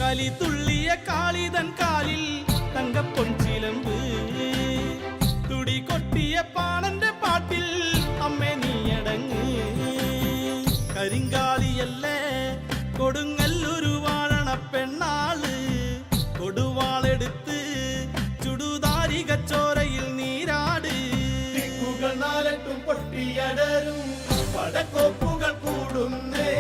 കലി തുള്ളിയ കാളിതൻ കാലിൽ തങ്കപ്പൊൻചിലമ്പ് തുടി കൊട്ടിയ പാണന്റെ പാട്ടിൽ അമ്മേ നീയടങ്ങ് കരിങ്കാലിയല്ലേ കൊടുങ്ങല്ലൊരു വാഴണ പെണ്ണാള് കൊടുവാളെടുത്ത് ചുടുതാരികച്ചോരയിൽ നീരാട് നാലട്ടും പൊട്ടിയടരും പടക്കോപ്പുകൾ കൂടുന്നേ